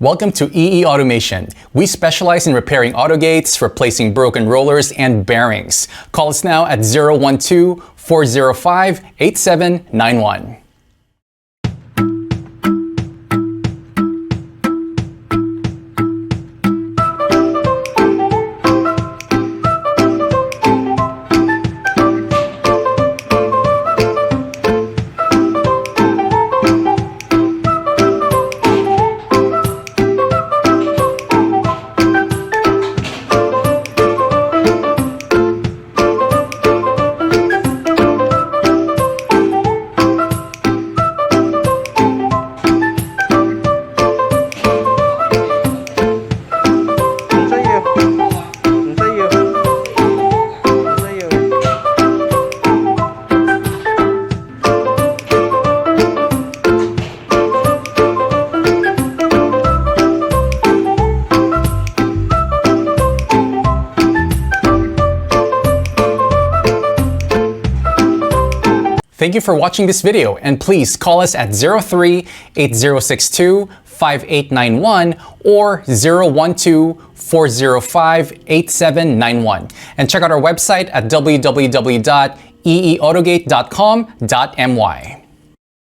Welcome to EE Automation. We specialize in repairing autogates, replacing broken rollers, and bearings. Call us now at 012-405-8791. Thank you for watching this video, and please call us at 03-8062-5891 or 012-405-8791. And check out our website at www.eeautogate.com.my.